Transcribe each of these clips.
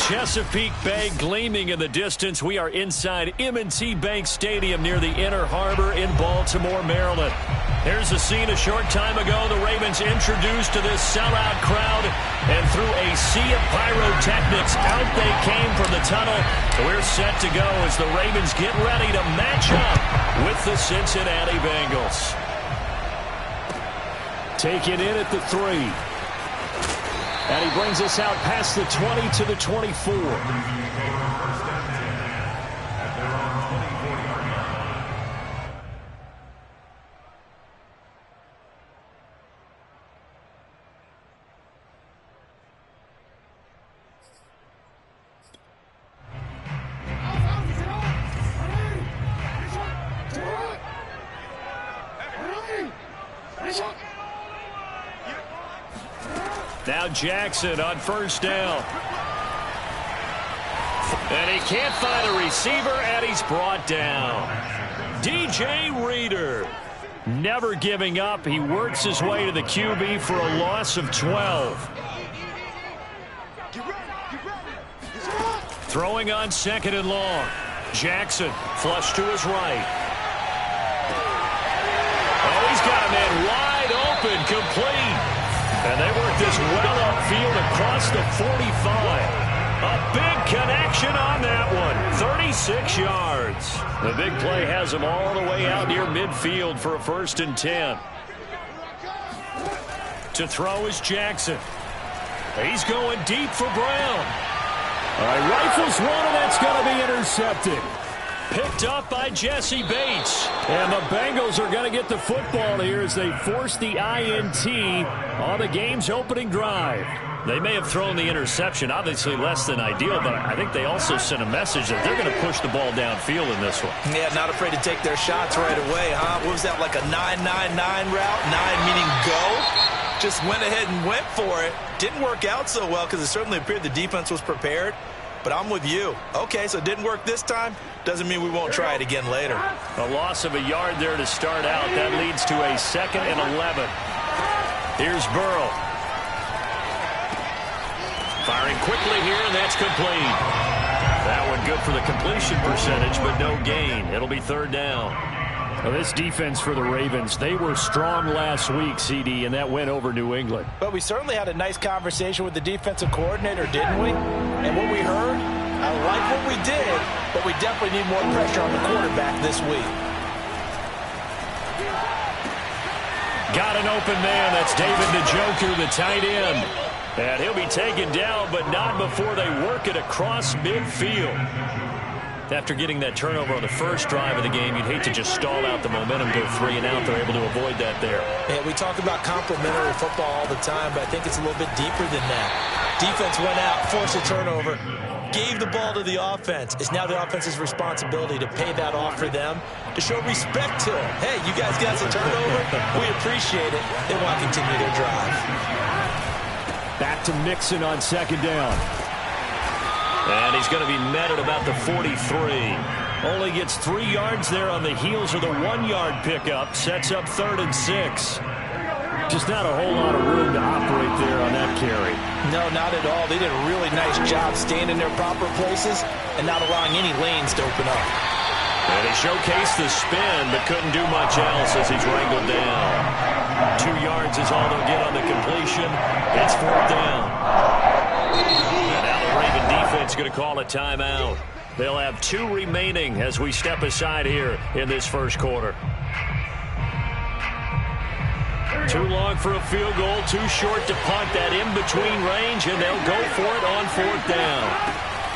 Chesapeake Bay gleaming in the distance. We are inside M&T Bank Stadium near the Inner Harbor in Baltimore, Maryland. Here's a scene a short time ago. The Ravens introduced to this sellout crowd, and through a sea of pyrotechnics, out they came from the tunnel. We're set to go as the Ravens get ready to match up with the Cincinnati Bengals. Taken in at the 3. And he brings us out past the 20 to the 24. Now Jackson on first down. And he can't find a receiver, and he's brought down. DJ Reader, never giving up. He works his way to the QB for a loss of 12. Throwing on second and long. Jackson, flush to his right. Oh, he's got a man wide open, complete. And they work this well upfield across the 45. A big connection on that one. 36 yards. The big play has him all the way out near midfield for a 1st and 10. To throw is Jackson. He's going deep for Brown. All right, rifles one, and that's going to be intercepted. Picked up by Jesse Bates. And the Bengals are going to get the football here as they force the INT on the game's opening drive. They may have thrown the interception, obviously less than ideal, but I think they also sent a message that they're going to push the ball downfield in this one. Yeah, not afraid to take their shots right away, huh? What was that, like a 9-9-9 route? 9 meaning go? Just went ahead and went for it. Didn't work out so well because it certainly appeared the defense was prepared. But I'm with you. Okay, so it didn't work this time. Doesn't mean we won't try it again later. A loss of a yard there to start out. That leads to a 2nd and 11. Here's Burrow. Firing quickly here, and that's complete. That one good for the completion percentage, but no gain. It'll be 3rd down. Well, this defense for the Ravens, they were strong last week, CD, and that went over New England. But we certainly had a nice conversation with the defensive coordinator, didn't we? And what we heard, I like what we did, but we definitely need more pressure on the quarterback this week. Got an open man. That's David Njoku, the tight end. And he'll be taken down, but not before they work it across midfield. After getting that turnover on the first drive of the game, you'd hate to just stall out the momentum, go 3 and out. They're able to avoid that there. Yeah, we talk about complementary football all the time, but I think it's a little bit deeper than that. Defense went out, forced a turnover, gave the ball to the offense. It's now the offense's responsibility to pay that off for them, to show respect to them. Hey, you guys got some turnover? We appreciate it. They want to continue their drive. Back to Mixon on 2nd down. And he's going to be met at about the 43. Only gets 3 yards there on the heels of the 1-yard pickup. Sets up 3rd and 6. Just not a whole lot of room to operate there on that carry. No, not at all. They did a really nice job staying in their proper places and not allowing any lanes to open up. And he showcased the spin, but couldn't do much else as he's wrangled down. 2 yards is all they'll get on the completion. It's 4th down. And now the Raven defense is going to call a timeout. They'll have 2 remaining as we step aside here in this first quarter. Too long for a field goal, too short to punt that in-between range, and they'll go for it on 4th down.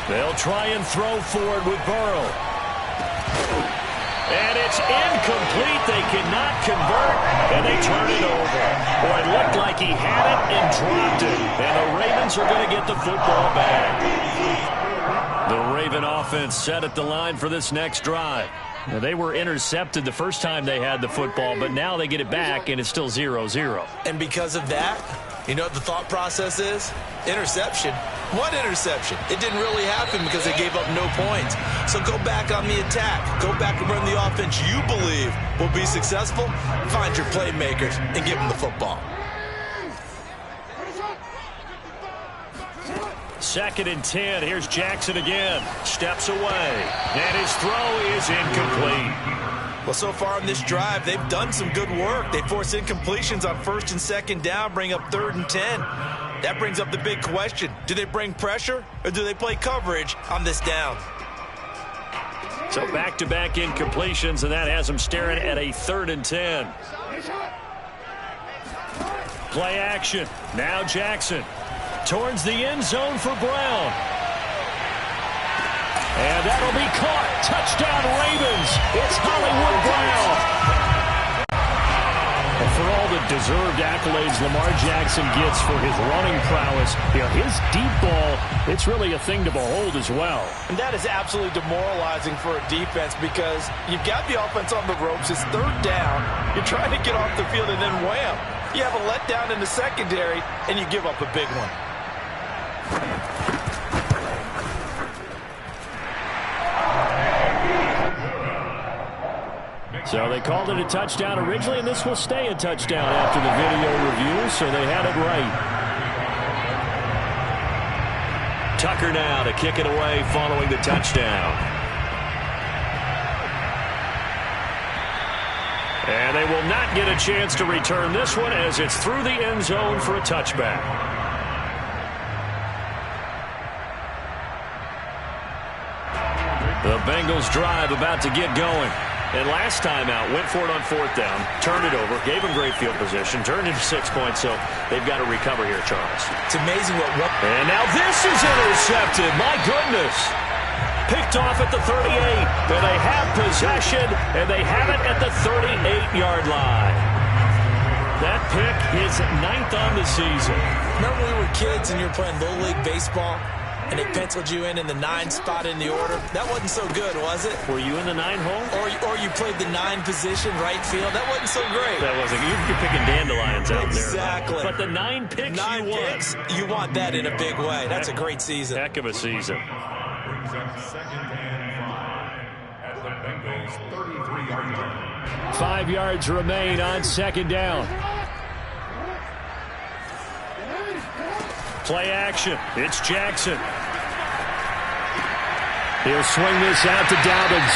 They'll try and throw for it with Burrow. And it's incomplete. They cannot convert, and they turn it over. Boy, it looked like he had it and dropped it, and the Ravens are going to get the football back. The Raven offense set at the line for this next drive. Now, they were intercepted the first time they had the football, but now they get it back, and it's still 0-0. And because of that, you know what the thought process is? Interception. What interception? It didn't really happen because they gave up no points. So go back on the attack. Go back and run the offense you believe will be successful. Find your playmakers and give them the football. 2nd and 10. Here's Jackson again. Steps away. And his throw is incomplete. Well, so far on this drive, they've done some good work. They force incompletions on 1st and 2nd down, bring up 3rd and 10. That brings up the big question. Do they bring pressure or do they play coverage on this down? So back-to-back incompletions, and that has them staring at a 3rd and 10. Play action. Now Jackson towards the end zone for Brown. And that'll be caught. Touchdown Ravens. It's Hollywood Brown. And for all the deserved accolades Lamar Jackson gets for his running prowess, his deep ball, it's really a thing to behold as well. And that is absolutely demoralizing for a defense because you've got the offense on the ropes. It's 3rd down. You're trying to get off the field and then wham. You have a letdown in the secondary and you give up a big one. So they called it a touchdown originally, and this will stay a touchdown after the video review, so they had it right. Tucker now to kick it away following the touchdown. And they will not get a chance to return this one as it's through the end zone for a touchback. The Bengals drive about to get going. And last time out, went for it on 4th down, turned it over, gave them great field position, turned into 6 points, so they've got to recover here, Charles. It's amazing what... And now this is intercepted. My goodness. Picked off at the 38. And they have possession, and they have it at the 38-yard line. That pick is 9th on the season. Remember when we were kids and you were playing Little League baseball? And they penciled you in the 9 spot in the order. That wasn't so good, was it? Were you in the 9 hole? Or you played the 9 position, right field. That wasn't so great. That wasn't. You're picking dandelions out exactly. there. But the 9 picks 9 you picks, you want that in a big way. That's a great season. Heck of a season. Brings up 2nd and 5 at the Bengals 33-yard line. 5 yards remain on 2nd down. Play action. It's Jackson. He'll swing this out to Dobbins.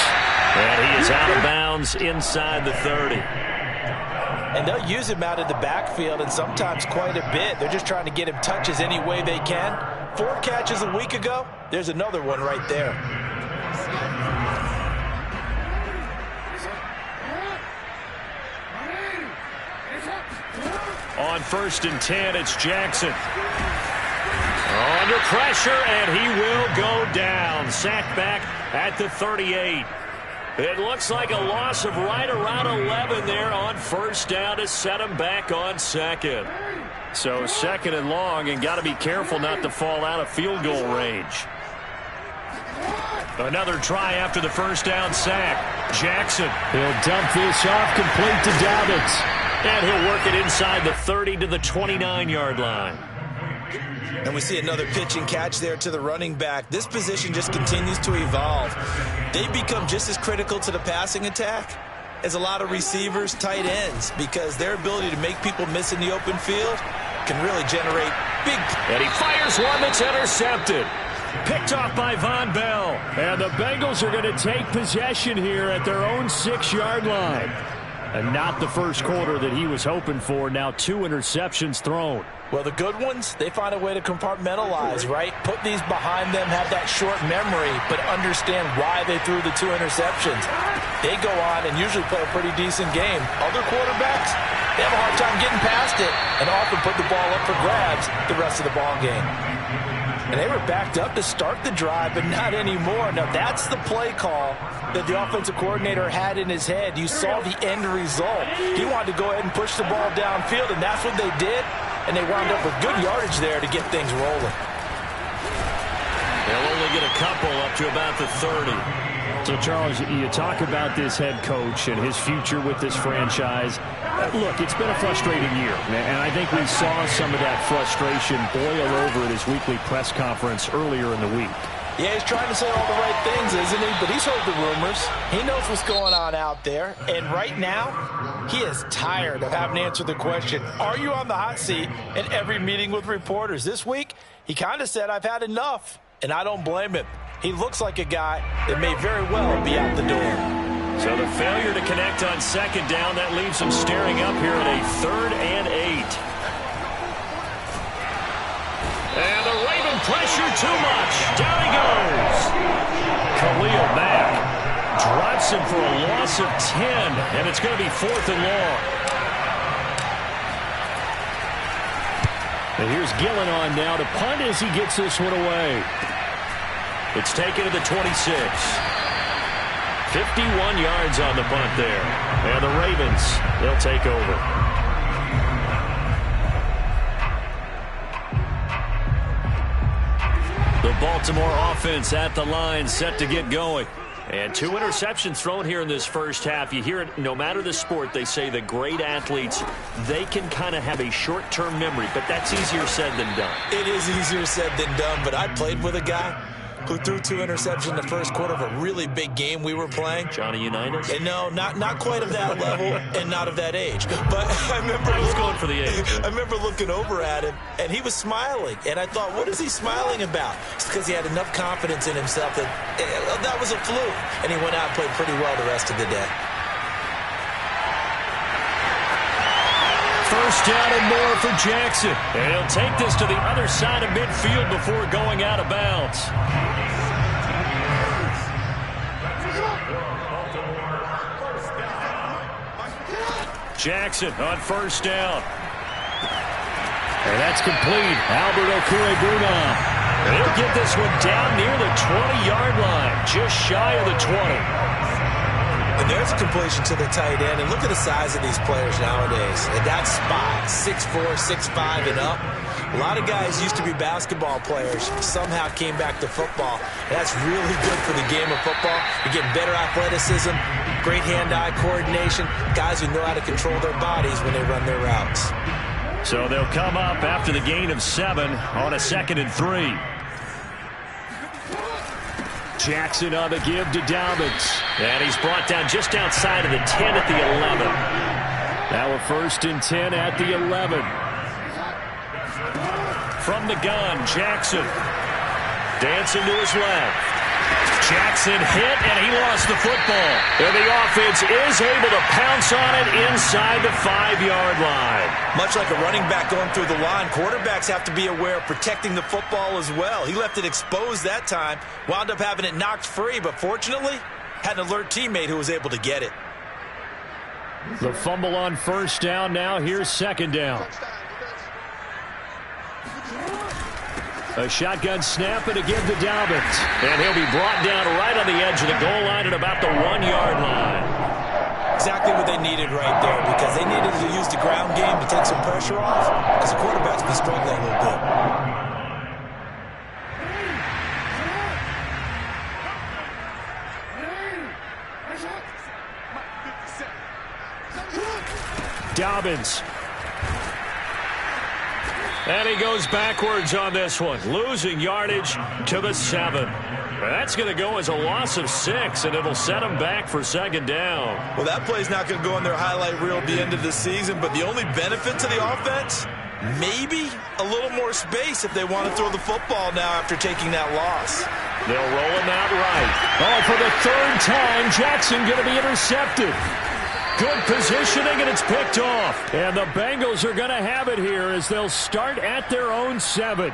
And he is out of bounds inside the 30. And they'll use him out of the backfield, and sometimes quite a bit. They're just trying to get him touches any way they can. 4 catches a week ago. There's another one right there. On 1st and 10, it's Jackson. Under pressure, and he will go down. Sacked back at the 38. It looks like a loss of right around 11 there on 1st down to set him back on 2nd. So 2nd and long, and got to be careful not to fall out of field goal range. Another try after the 1st down sack. Jackson. He'll dump this off complete to Dobbins. And he'll work it inside the 30 to the 29-yard line. And we see another pitch and catch there to the running back. This position just continues to evolve. They become just as critical to the passing attack as a lot of receivers, tight ends, because their ability to make people miss in the open field can really generate big... And he fires one that's intercepted. Picked off by Von Bell. And the Bengals are going to take possession here at their own 6-yard line. And not the first quarter that he was hoping for. Now 2 interceptions thrown. Well, the good ones, they find a way to compartmentalize, right? Put these behind them, have that short memory, but understand why they threw the 2 interceptions. They go on and usually play a pretty decent game. Other quarterbacks, they have a hard time getting past it and often put the ball up for grabs the rest of the ball game. And they were backed up to start the drive, but not anymore. Now, that's the play call that the offensive coordinator had in his head. You saw the end result. He wanted to go ahead and push the ball downfield, and that's what they did. And they wound up with good yardage there to get things rolling. They'll only get a couple up to about the 30. So, Charles, you talk about this head coach and his future with this franchise. Look, it's been a frustrating year, and I think we saw some of that frustration boil over at his weekly press conference earlier in the week. Yeah, he's trying to say all the right things, isn't he? But he's heard the rumors. He knows what's going on out there. And right now, he is tired of having to answer the question, are you on the hot seat, in every meeting with reporters. This week, he kind of said, I've had enough. And I don't blame him. He looks like a guy that may very well be out the door. So the failure to connect on second down, that leaves him staring up here at a 3rd and 8. And the Raven pressure too much. Down he goes. Khalil Mack drops him for a loss of 10, and it's going to be 4th and long. And here's Gillen on now to punt as he gets this one away. It's taken to the 26. 51 yards on the punt there. And the Ravens, they'll take over. The Baltimore offense at the line, set to get going. And 2 interceptions thrown here in this first half. You hear it, no matter the sport, they say the great athletes, they can kind of have a short-term memory, but that's easier said than done. It is easier said than done, but I played with a guy who threw 2 interceptions in the first quarter of a really big game we were playing. Johnny Unitas? And no, not quite of that level and not of that age. But I remember going for the age. I remember looking over at him, and he was smiling. And I thought, what is he smiling about? It's because he had enough confidence in himself that that was a fluke. And he went out and played pretty well the rest of the day. First down and more for Jackson. And he'll take this to the other side of midfield before going out of bounds. Jackson on first down. And that's complete. Albert Okwuegbunam. He'll get this one down near the 20-yard line, just shy of the 20. And there's a completion to the tight end. And look at the size of these players nowadays. At that spot, 6'4", 6'5", and up. A lot of guys used to be basketball players, somehow came back to football. And that's really good for the game of football. You're getting better athleticism, great hand-eye coordination, guys who know how to control their bodies when they run their routes. So they'll come up after the gain of 7 on a 2nd and 3. Jackson on the give to Dobbins. And he's brought down just outside of the 10 at the 11. Now a 1st and 10 at the 11. From the gun, Jackson. Dancing to his left. Jackson hit, and he lost the football. And the offense is able to pounce on it inside the 5-yard line. Much like a running back going through the line, quarterbacks have to be aware of protecting the football as well. He left it exposed that time, wound up having it knocked free, but fortunately, had an alert teammate who was able to get it. The fumble on first down now. Here's 2nd down. A shotgun snap and a give to Dobbins. And he'll be brought down right on the edge of the goal line at about the 1-yard line. Exactly what they needed right there, because they needed to use the ground game to take some pressure off, because the quarterback's been struggling a little bit. Dobbins. And he goes backwards on this one, losing yardage to the 7. That's going to go as a loss of 6, and it'll set him back for 2nd down. Well, that play's not going to go in their highlight reel at the end of the season, but the only benefit to the offense, maybe a little more space if they want to throw the football now after taking that loss. They'll roll him out right. Oh, for the 3rd time, Jackson going to be intercepted. Good positioning, and it's picked off. And the Bengals are going to have it here as they'll start at their own 7.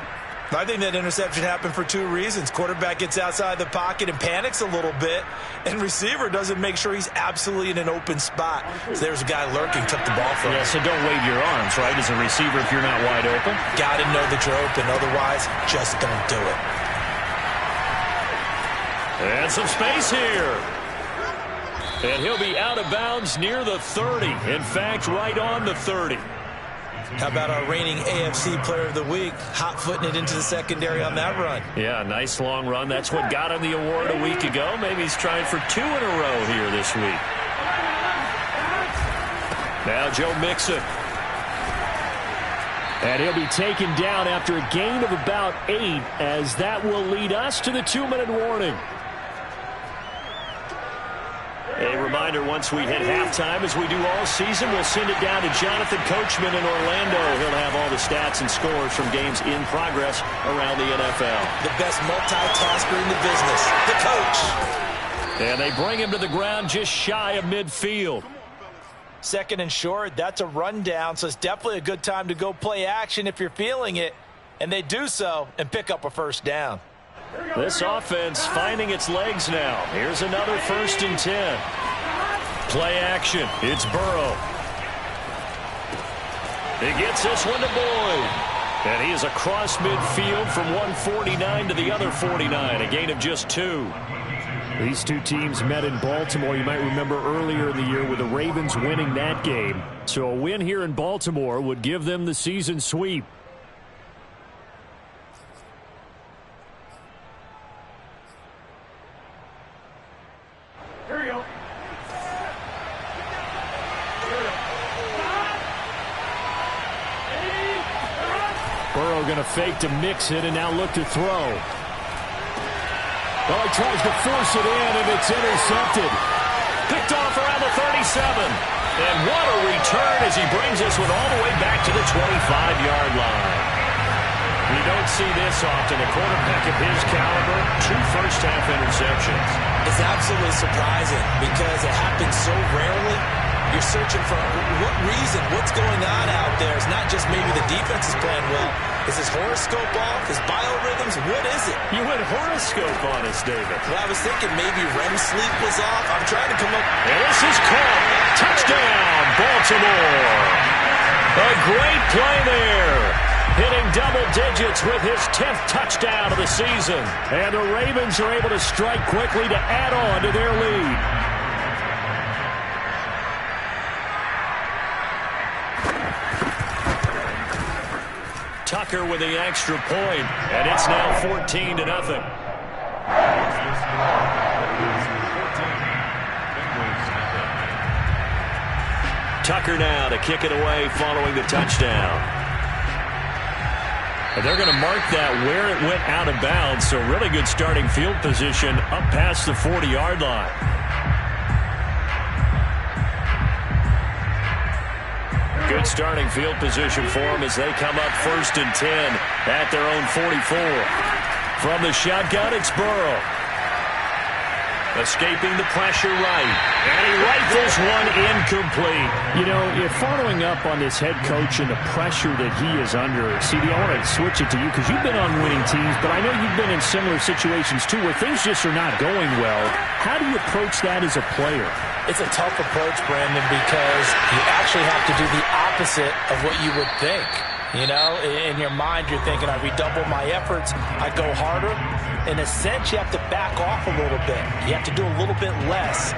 I think that interception happened for 2 reasons. Quarterback gets outside the pocket and panics a little bit, and receiver doesn't make sure he's absolutely in an open spot. So there's a guy lurking, took the ball from him. Yeah, so don't wave your arms, right, as a receiver if you're not wide open. Got to know that you're open. Otherwise, just don't do it. And some space here. And he'll be out of bounds near the 30. In fact, right on the 30. How about our reigning AFC Player of the Week, hot-footing it into the secondary on that run? Yeah, nice long run. That's what got him the award a week ago. Maybe he's trying for 2 in a row here this week. Now Joe Mixon. And he'll be taken down after a gain of about 8, as that will lead us to the 2-minute warning. A reminder, once we hit halftime, as we do all season, we'll send it down to Jonathan Coachman in Orlando. He'll have all the stats and scores from games in progress around the NFL. The best multitasker in the business, the coach. And they bring him to the ground just shy of midfield. Second and short, that's a rundown, so it's definitely a good time to go play action if you're feeling it. And they do so and pick up a first down. This offense finding its legs now. Here's another 1st and 10. Play action. It's Burrow. He gets this one to Boyd. And he is across midfield from 149 to the other 49. A gain of just 2. These two teams met in Baltimore, you might remember, earlier in the year with the Ravens winning that game. So a win here in Baltimore would give them the season sweep. Burrow going to fake to mix it and now look to throw. Well, he tries to force it in, and it's intercepted. Picked off around the 37. And what a return as he brings this one all the way back to the 25-yard line. We don't see this often. A quarterback of his caliber, 2 first-half interceptions. It's absolutely surprising because it happens so rarely. You're searching for what reason, what's going on out there. It's not just maybe the defense is playing well. Is his horoscope off? His biorhythms? What is it? You went horoscope on us, David. Well, I was thinking maybe REM sleep was off. I'm trying to come up. And this is caught. Touchdown, Baltimore. A great play there. Hitting double digits with his 10th touchdown of the season. And the Ravens are able to strike quickly to add on to their lead. Tucker with the extra point, and it's now 14-0. Tucker now to kick it away following the touchdown. And they're going to mark that where it went out of bounds, so really good starting field position up past the 40-yard line. Good starting field position for them as they come up 1st and 10 at their own 44. From the shotgun, it's Burrow. Escaping the pressure right. And he rifles one incomplete. You know, if following up on this head coach and the pressure that he is under, CD, I want to switch it to you because you've been on winning teams, but I know you've been in similar situations too where things just are not going well. How do you approach that as a player? It's a tough approach, Brandon, because you actually have to do the opposite of what you would think. You know, in your mind, you're thinking, I redouble my efforts, I go harder. In a sense, you have to back off a little bit. You have to do a little bit less.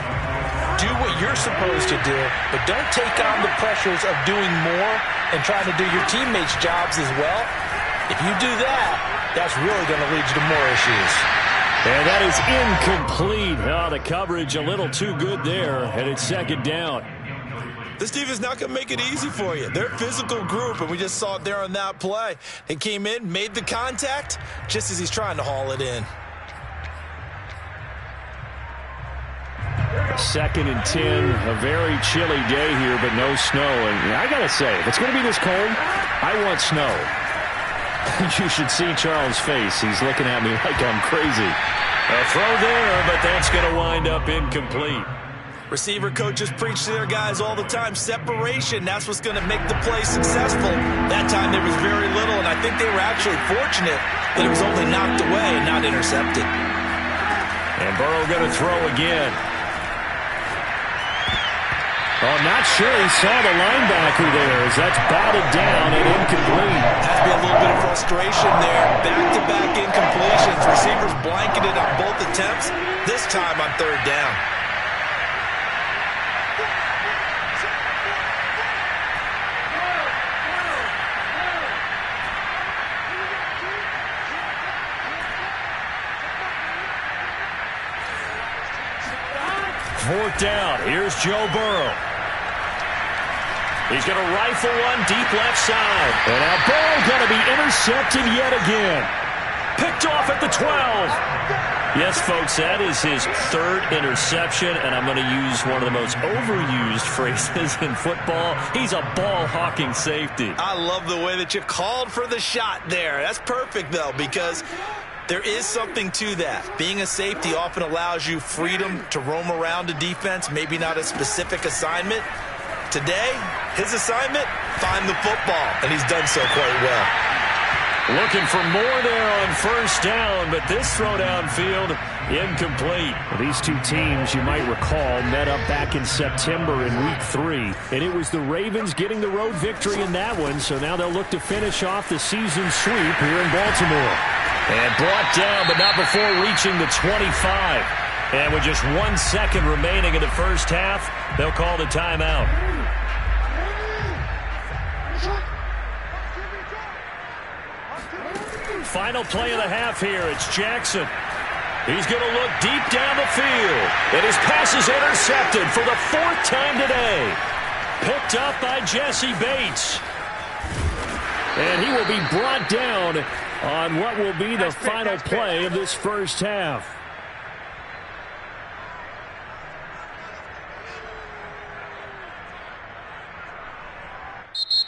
Do what you're supposed to do, but don't take on the pressures of doing more and trying to do your teammates' jobs as well. If you do that, that's really going to lead you to more issues. And that is incomplete. Oh, the coverage a little too good there, and it's 2nd down. This defense is not going to make it easy for you. They're a physical group, and we just saw it there on that play. He came in, made the contact, just as he's trying to haul it in. 2nd and 10, a very chilly day here, but no snow. And I got to say, if it's going to be this cold, I want snow. You should see Charles' face. He's looking at me like I'm crazy. A throw there, but that's going to wind up incomplete. Receiver coaches preach to their guys all the time. Separation, that's what's going to make the play successful. That time there was very little, and I think they were actually fortunate that it was only knocked away and not intercepted. And Burrow going to throw again. Oh, not sure he saw the linebacker there as that's batted down and incomplete. Has to be a little bit of frustration there. Back-to-back incompletions. Receivers blanketed on both attempts. This time on 3rd down. Fourth down. Here's Joe Burrow. He's going to rifle one deep left side. And now Burrow going to be intercepted yet again. Picked off at the 12. Yes, folks, that is his third interception, and I'm going to use one of the most overused phrases in football. He's a ball-hawking safety. I love the way that you called for the shot there. That's perfect, though, because there is something to that. Being a safety often allows you freedom to roam around a defense, maybe not a specific assignment. Today, his assignment, find the football, and he's done so quite well. Looking for more there on first down, but this throw downfield incomplete. These two teams, you might recall, met up back in September in Week 3, and it was the Ravens getting the road victory in that one, so now they'll look to finish off the season sweep here in Baltimore. And brought down, but not before reaching the 25. And with just 1 second remaining in the first half, they'll call the timeout. Final play of the half here. It's Jackson. He's going to look deep down the field. And his pass is intercepted for the 4th time today. Picked up by Jesse Bates. And he will be brought down on what will be the final play of this first half.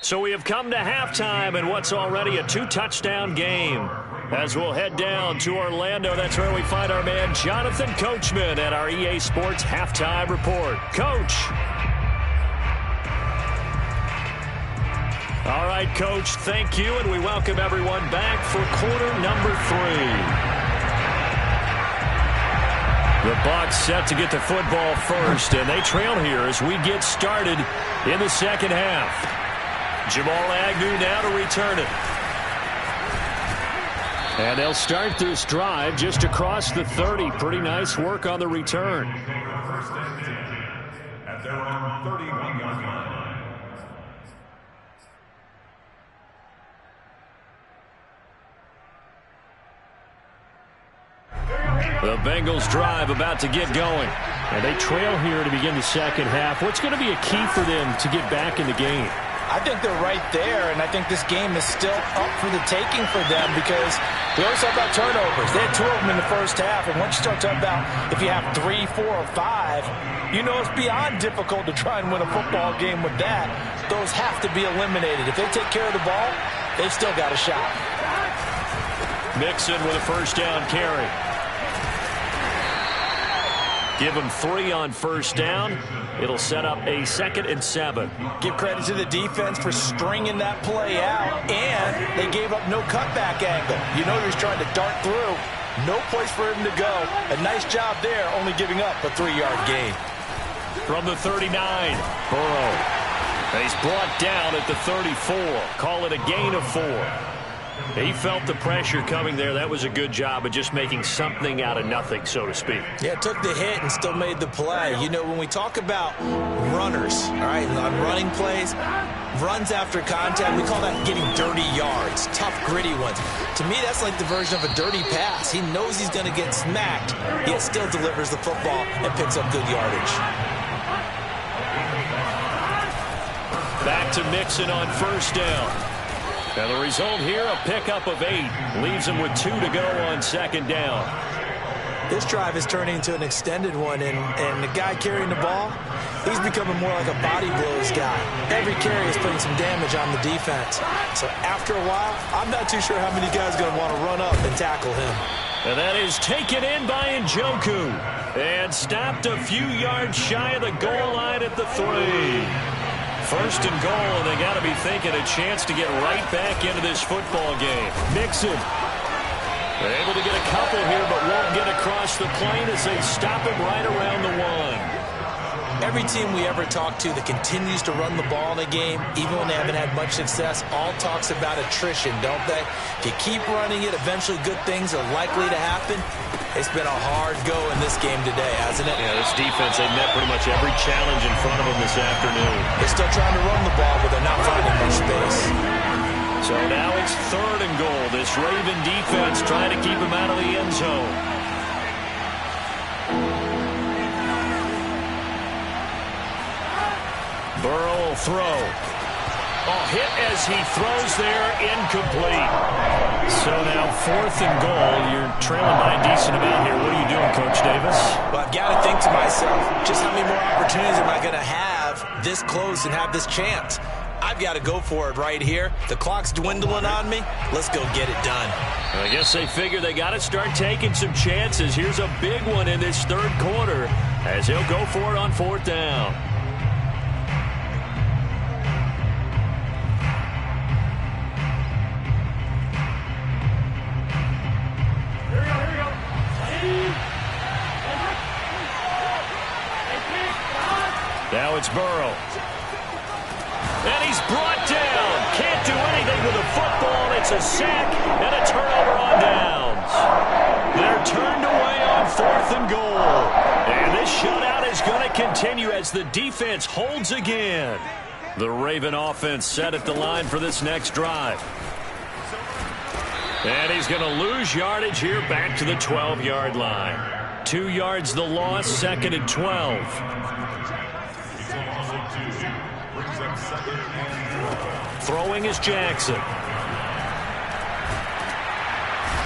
So we have come to halftime in what's already a 2-touchdown game. As we'll head down to Orlando, that's where we find our man Jonathan Coachman at our EA Sports Halftime Report. Coach. All right, Coach, thank you, and we welcome everyone back for quarter number 3. The Bucs set to get the football first, and they trail here as we get started in the second half. Jamal Agnew now to return it. And they'll start this drive just across the 30. Pretty nice work on the return. At their own 31-yard line. The Bengals drive about to get going. And they trail here to begin the second half. What's going to be a key for them to get back in the game? I think they're right there, and I think this game is still up for the taking for them because we always talk about turnovers. They had 2 of them in the first half, and once you start talking about if you have 3, 4, or 5, you know it's beyond difficult to try and win a football game with that. Those have to be eliminated. If they take care of the ball, they've still got a shot. Mixon with a first down carry. Give him 3 on first down. It'll set up a 2nd and 7. Give credit to the defense for stringing that play out, and they gave up no cutback angle. You know he was trying to dart through. No place for him to go. A nice job there, only giving up a 3-yard gain. From the 39, Burrow. He's brought down at the 34. Call it a gain of 4. He felt the pressure coming there. That was a good job of just making something out of nothing, so to speak. Yeah, took the hit and still made the play. You know, when we talk about runners, all right, on running plays, runs after contact, we call that getting dirty yards, tough, gritty ones. To me, that's like the version of a dirty pass. He knows he's going to get smacked, yet still delivers the football and picks up good yardage. Back to Mixon on first down. And the result here, a pickup of 8. Leaves him with 2 to go on second down. This drive is turning into an extended one, and the guy carrying the ball, he's becoming more like a body blows guy. Every carry is putting some damage on the defense. So after a while, I'm not too sure how many guys are going to want to run up and tackle him. And that is taken in by Njoku. And stopped a few yards shy of the goal line at the 3. First and goal, and they got to be thinking a chance to get right back into this football game. Mixon able to get a couple here, but won't get across the plane as they stop him right around the 1. Every team we ever talk to that continues to run the ball in a game, even when they haven't had much success, all talks about attrition, don't they? If you keep running it, eventually good things are likely to happen. It's been a hard go in this game today, hasn't it? Yeah, this defense, they met pretty much every challenge in front of them this afternoon. They're still trying to run the ball, but they're not finding much space. So now it's 3rd and goal. This Raven defense trying to keep him out of the end zone. Burrow will throw. Oh, hit as he throws there, incomplete. So now 4th and goal. You're trailing by a decent amount here. What are you doing, Coach Davis? Well, I've got to think to myself, just how many more opportunities am I going to have this close and have this chance? I've got to go for it right here. The clock's dwindling on me. Let's go get it done. I guess they figure they got to start taking some chances. Here's a big one in this 3rd quarter as he'll go for it on 4th down. Now it's Burrow. And he's brought down. Can't do anything with the football. It's a sack and a turnover on downs. They're turned away on 4th and goal. And this shutout is going to continue as the defense holds again. The Raven offense set at the line for this next drive. And he's going to lose yardage here back to the 12-yard line. 2 yards the loss, 2nd and 12. Throwing is Jackson.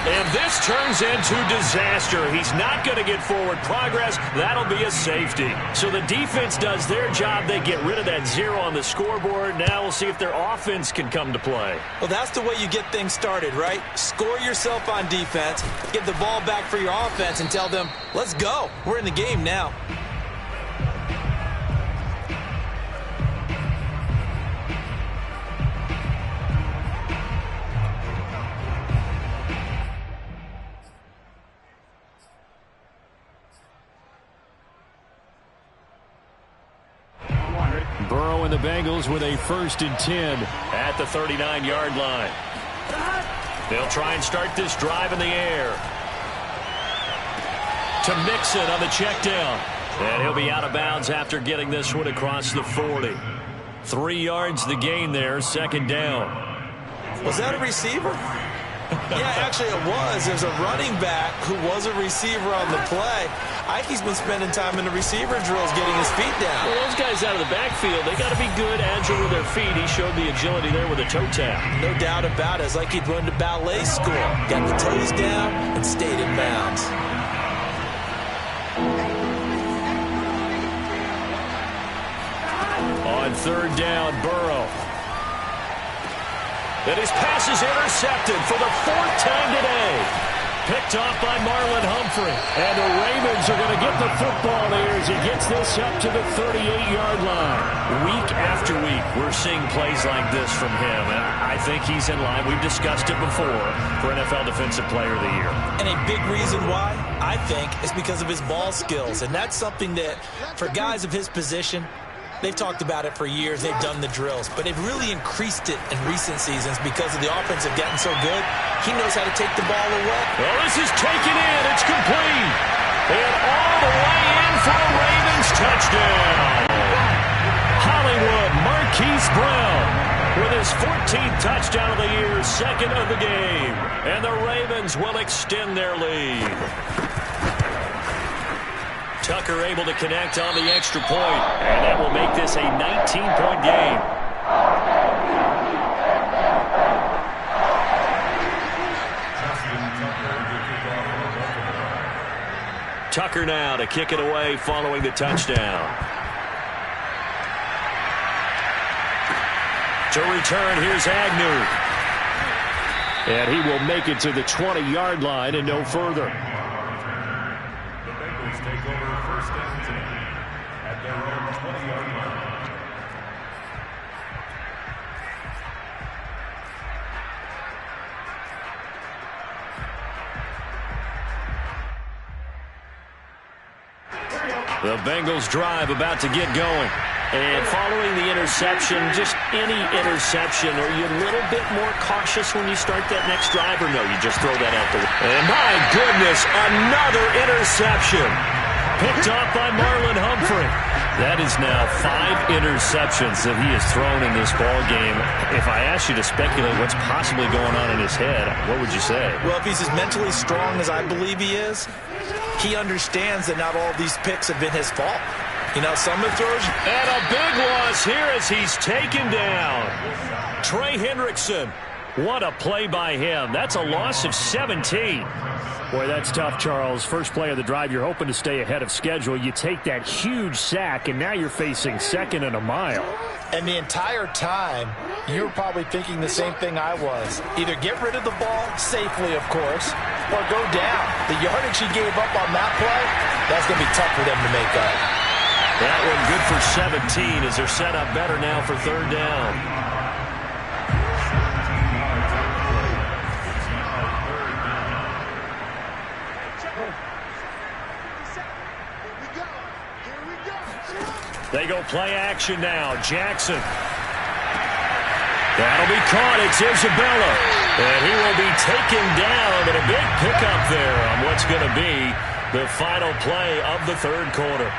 And this turns into disaster. He's not going to get forward progress. That'll be a safety. So the defense does their job. They get rid of that 0 on the scoreboard. Now we'll see if their offense can come to play. Well, that's the way you get things started, right? Score yourself on defense, get the ball back for your offense, and tell them, let's go. We're in the game now. Burrow and the Bengals with a 1st and 10 at the 39-yard line. They'll try and start this drive in the air. To Mixon on the check down. And he'll be out of bounds after getting this one across the 40. 3 yards the gain there, 2nd down. Was that a receiver? Yeah, actually it was. It was a running back who was a receiver on the play. Ikey's been spending time in the receiver drills getting his feet down. Well, those guys out of the backfield, they got to be good, agile with their feet. He showed the agility there with a toe tap. No doubt about it. It's like he'd run to ballet school. Got the toes down and stayed in bounds. On 3rd down, Burrow. And his pass is intercepted for the 4th time today. Picked off by Marlon Humphrey. And the Ravens are going to get the football there as he gets this up to the 38-yard line. Week after week, we're seeing plays like this from him. And I think he's in line. We've discussed it before for NFL Defensive Player of the Year. And a big reason why, I think, is because of his ball skills. And that's something that, for guys of his position, they've talked about it for years. They've done the drills. But they've really increased it in recent seasons because of the offense have gotten so good. He knows how to take the ball away. Well, this is taken in. It's complete. And all the way in for a Ravens touchdown. Hollywood Marquise Brown with his 14th touchdown of the year, 2nd of the game. And the Ravens will extend their lead. Tucker able to connect on the extra point, and that will make this a 19-point game. Tucker now to kick it away following the touchdown. To return, here's Agnew. And he will make it to the 20-yard line and no further. Take over 1st and 10 at their own 20-yard line. The Bengals drive about to get going. And following the interception, just any interception, are you a little bit more cautious when you start that next drive, or no, you just throw that out the way? And my goodness, another interception. Picked off by Marlon Humphrey. That is now 5 interceptions that he has thrown in this ball game. If I asked you to speculate what's possibly going on in his head, what would you say? Well, if he's as mentally strong as I believe he is, he understands that not all of these picks have been his fault. You know, some of the throws. And a big loss here as he's taken down. Trey Hendrickson. What a play by him. That's a loss of 17. Boy, that's tough, Charles. First play of the drive, you're hoping to stay ahead of schedule. You take that huge sack, and now you're facing second and a mile. And the entire time, you're probably thinking the same thing I was. Either get rid of the ball, safely, of course, or go down. The yardage he gave up on that play, that's going to be tough for them to make up. That one good for 17 as they're set up better now for third down. They go play action now. Jackson. That'll be caught. It's Isabella. And he will be taken down. But a big pickup there on what's going to be the final play of the third quarter.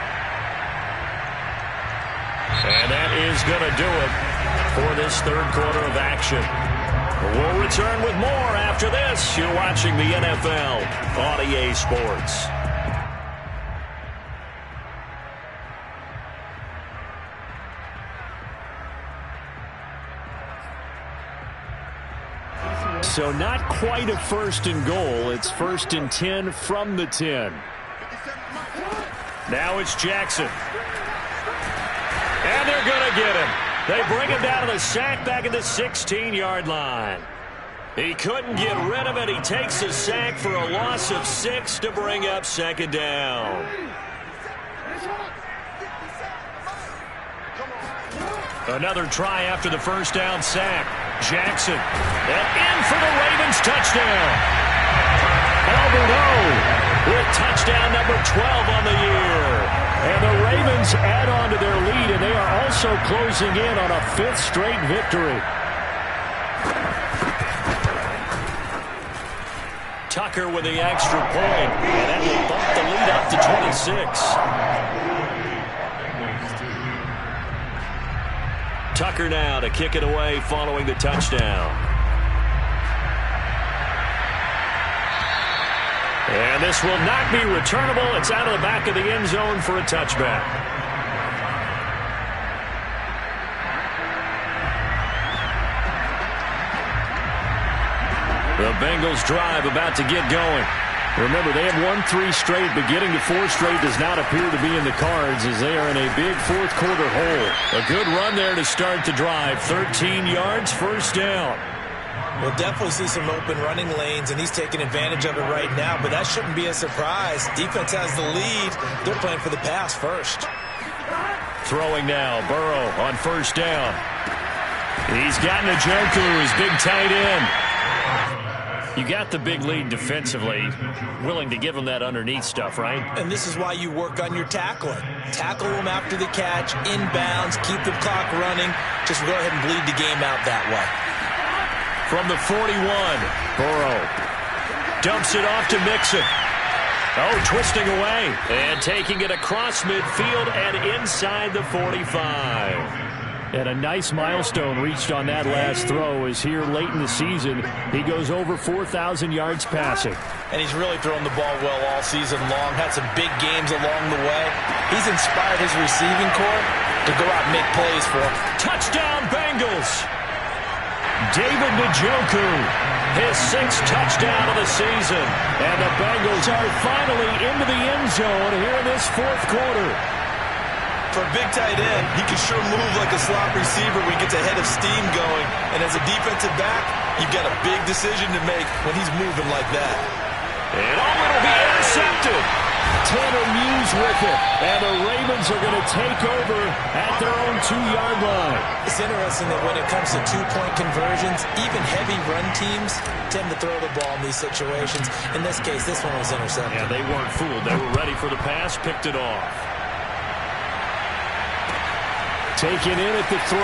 And that is going to do it for this third quarter of action. We'll return with more after this. You're watching the NFL on EA Sports. So not quite a first and goal. It's first and 10 from the 10. Now it's Jackson. And they're going to get him. They bring him down to the sack back at the 16-yard line. He couldn't get rid of it. He takes a sack for a loss of 6 to bring up second down. Another try after the first down sack. Jackson. And in for the Ravens touchdown. Alberto with touchdown number 12 on the year. And the Ravens add on to their lead, and they are also closing in on a 5th straight victory. Tucker with the extra point. And that will bump the lead up to 26. Tucker now to kick it away following the touchdown. And this will not be returnable. It's out of the back of the end zone for a touchback. The Bengals drive about to get going. Remember, they have won 3 straight, but getting to 4 straight does not appear to be in the cards as they are in a big fourth quarter hole. A good run there to start the drive. 13 yards, first down. We'll definitely see some open running lanes, and he's taking advantage of it right now, but that shouldn't be a surprise. Defense has the lead. They're playing for the pass first. Throwing now, Burrow on first down. He's got Njoku, his big tight end. You got the big lead defensively, willing to give them that underneath stuff, right? And this is why you work on your tackling. Tackle them after the catch, inbounds, keep the clock running. Just go ahead and bleed the game out that way. From the 41, Burrow dumps it off to Mixon. Oh, twisting away and taking it across midfield and inside the 45. And a nice milestone reached on that last throw is here late in the season. He goes over 4,000 yards passing. And he's really thrown the ball well all season long. Had some big games along the way. He's inspired his receiving corps to go out and make plays for him. Touchdown, Bengals. David Njoku, his 6th touchdown of the season. And the Bengals are finally into the end zone here in this fourth quarter. For a big tight end, he can sure move like a slot receiver when he gets a head of steam going. And as a defensive back, you've got a big decision to make when he's moving like that. And it'll be intercepted. Tanner Muse with it. And the Ravens are going to take over at their own 2-yard line. It's interesting that when it comes to 2-point conversions, even heavy run teams tend to throw the ball in these situations. In this case, this one was intercepted. Yeah, they weren't fooled. They were ready for the pass, picked it off. Taken in at the 3.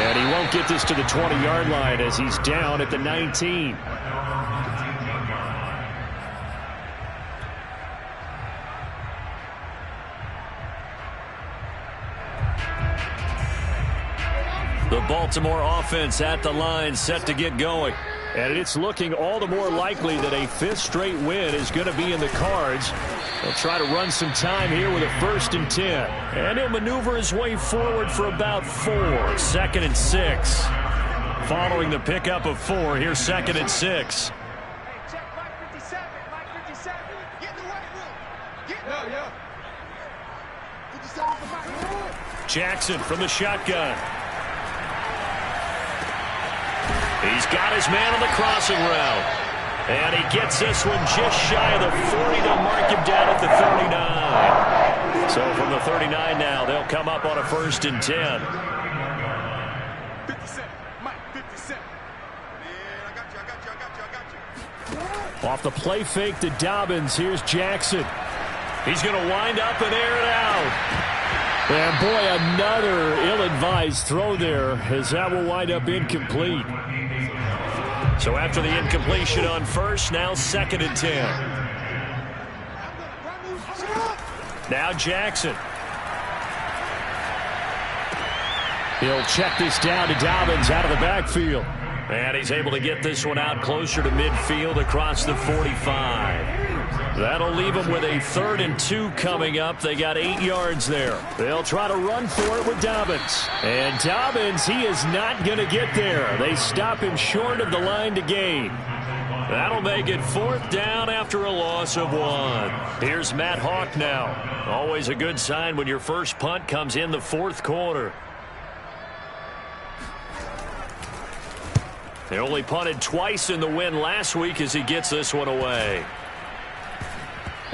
And he won't get this to the 20-yard line as he's down at the 19. The Baltimore offense at the line, set to get going. And it's looking all the more likely that a 5th straight win is going to be in the cards. He'll try to run some time here with a 1st and 10. And he'll maneuver his way forward for about 4. 2nd and 6. Following the pickup of 4, here's 2nd and 6. Jackson from the shotgun. He's got his man on the crossing route. And he gets this one just shy of the 40. They'll mark him down at the 39. So from the 39 now, they'll come up on a 1st and 10. 57, Mike, 57. Man, I got you. Off the play fake to Dobbins. Here's Jackson. He's going to wind up and air it out. And boy, another ill-advised throw there, as that will wind up incomplete. So after the incompletion on 1st, now 2nd and 10. Now Jackson. He'll check this down to Dobbins out of the backfield. And he's able to get this one out closer to midfield across the 45. That'll leave them with a 3rd and 2 coming up. They got 8 yards there. They'll try to run for it with Dobbins. And Dobbins, he is not going to get there. They stop him short of the line to gain. That'll make it 4th down after a loss of 1. Here's Matt Hawk now. Always a good sign when your first punt comes in the 4th quarter. They only punted twice in the win last week as he gets this one away.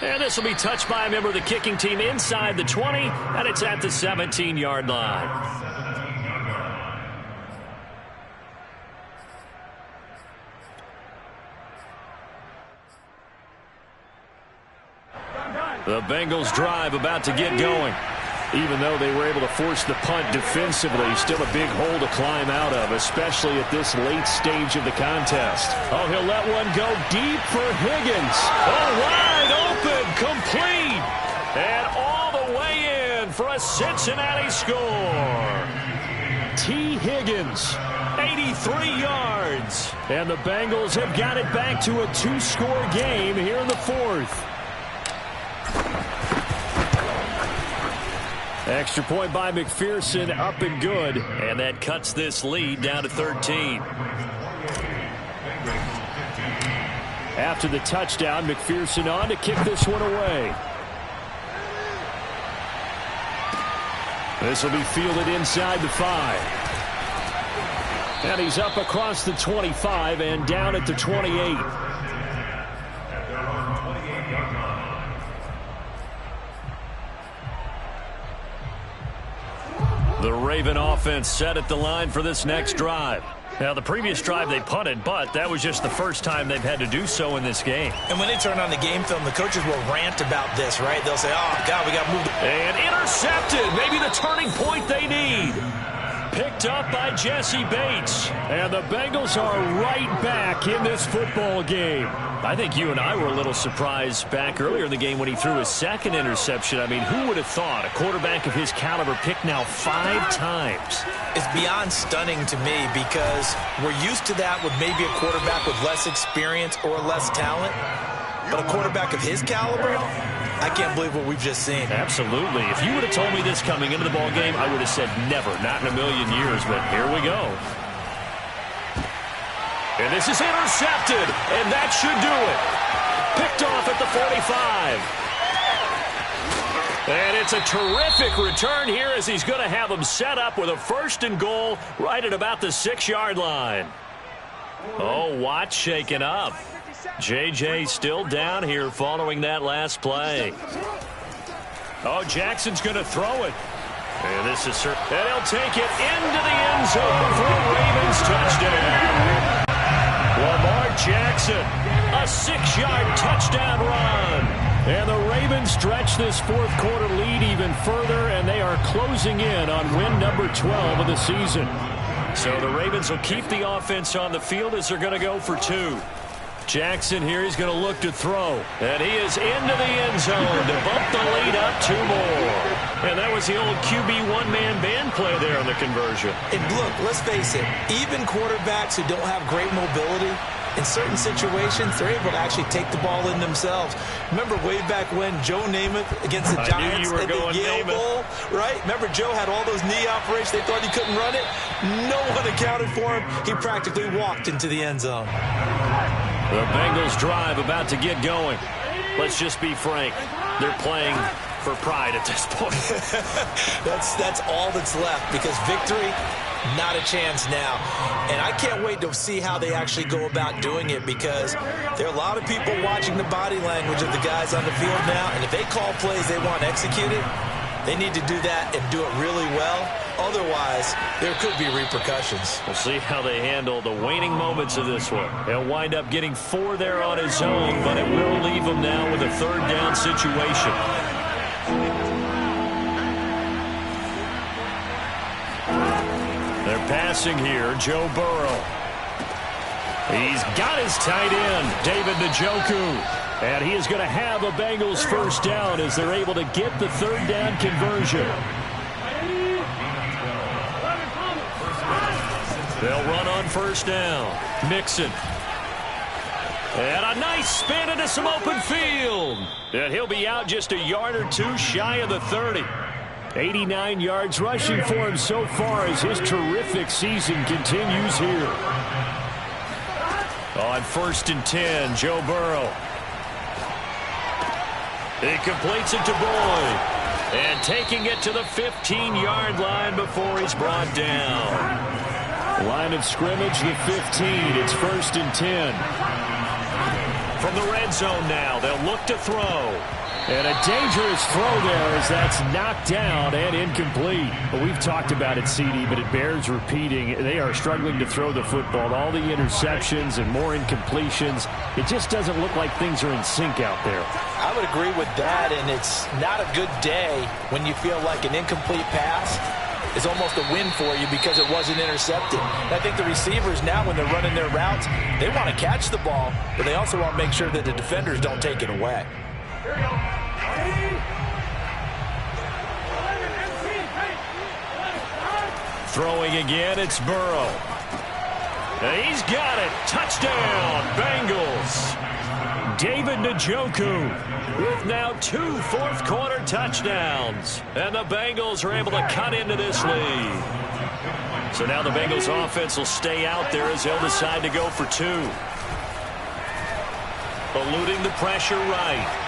And this will be touched by a member of the kicking team inside the 20, and it's at the 17-yard line. The Bengals drive about to get going. Even though they were able to force the punt defensively, still a big hole to climb out of, especially at this late stage of the contest. Oh, he'll let one go deep for Higgins. Oh, wide open, complete. And all the way in for a Cincinnati score. T. Higgins, 83 yards. And the Bengals have got it back to a 2-score game here in the 4th. Extra point by McPherson, up and good. And that cuts this lead down to 13. After the touchdown, McPherson on to kick this one away. This will be fielded inside the 5. And he's up across the 25 and down at the 28. The Raven offense set at the line for this next drive. Now, the previous drive they punted, but that was just the first time they've had to do so in this game. And when they turn on the game film, the coaches will rant about this, right? They'll say, oh, God, we got to move. And intercepted. Maybe the turning point they need. Picked up by Jesse Bates. And the Bengals are right back in this football game. I think you and I were a little surprised back earlier in the game when he threw his 2nd interception. I mean, who would have thought a quarterback of his caliber picked now 5 times? It's beyond stunning to me because we're used to that with maybe a quarterback with less experience or less talent. But a quarterback of his caliber, I can't believe what we've just seen. Absolutely. If you would have told me this coming into the ball game, I would have said never, not in a million years. But here we go. And this is intercepted, and that should do it. Picked off at the 45. And it's a terrific return here as he's going to have them set up with a 1st and goal right at about the 6-yard line. Oh, Watt shaken up. J.J. still down here following that last play. Oh, Jackson's going to throw it. And this is and he'll take it into the end zone for a Ravens touchdown. Lamar Jackson, a 6-yard touchdown run. And the Ravens stretch this 4th quarter lead even further, and they are closing in on win number 12 of the season. So the Ravens will keep the offense on the field as they're going to go for 2. Jackson here, he's going to look to throw. And he is into the end zone to bump the lead up 2 more. And that was the old QB one-man band play there on the conversion. And look, let's face it, even quarterbacks who don't have great mobility, in certain situations, they're able to actually take the ball in themselves. Remember way back when Joe Namath against the Giants at the Yale Bowl, right? Remember Joe had all those knee operations. They thought he couldn't run it. No one accounted for him. He practically walked into the end zone. The Bengals drive about to get going. Let's just be frank. They're playing for pride at this point. That's all that's left, because victory, not a chance now. And I can't wait to see how they actually go about doing it, because there are a lot of people watching the body language of the guys on the field now, and if they call plays they want executed, they need to do that and do it really well. Otherwise, there could be repercussions. We'll see how they handle the waning moments of this one. He'll wind up getting 4 there on his own, but it will leave him now with a 3rd down situation. They're passing here. Joe Burrow. He's got his tight end, David Njoku. And he is going to have a Bengals 1st down as they're able to get the 3rd down conversion. They'll run on 1st down. Mixon. And a nice spin into some open field. And he'll be out just a yard or 2 shy of the 30. 89 yards rushing for him so far as his terrific season continues here. On 1st and 10, Joe Burrow. He completes it to Boyd. And taking it to the 15-yard line before he's brought down. Line of scrimmage, the 15. It's 1st and 10. From the red zone now, they'll look to throw. And a dangerous throw there as that's knocked down and incomplete. Well, we've talked about it, CD, but it bears repeating. They are struggling to throw the football. All the interceptions and more incompletions. It just doesn't look like things are in sync out there. I would agree with that, and it's not a good day when you feel like an incomplete pass is almost a win for you because it wasn't intercepted. And I think the receivers now, when they're running their routes, they want to catch the ball, but they also want to make sure that the defenders don't take it away. Throwing again, it's Burrow. He's got it. Touchdown, Bengals. David Njoku with now 2 fourth-quarter touchdowns. And the Bengals are able to cut into this lead. So now the Bengals offense will stay out there as they'll decide to go for 2. Eluding the pressure right.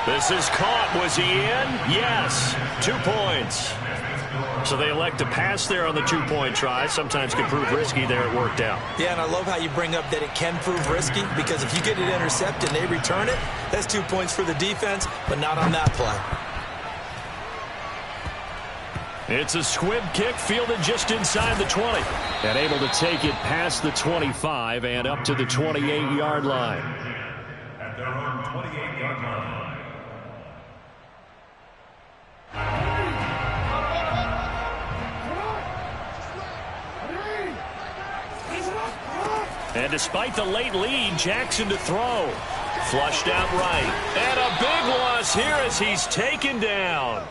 This is caught. Was he in? Yes. 2 points. So they elect to pass there on the 2-point try. Sometimes can prove risky. There it worked out. Yeah, and I love how you bring up that it can prove risky, because if you get it intercepted and they return it, that's 2 points for the defense, but not on that play. It's a squib kick fielded just inside the 20. And able to take it past the 25 and up to the 28-yard line. At their own 28-yard line. And despite the late lead, Jackson to throw. Flushed out right. And a big loss here as he's taken down.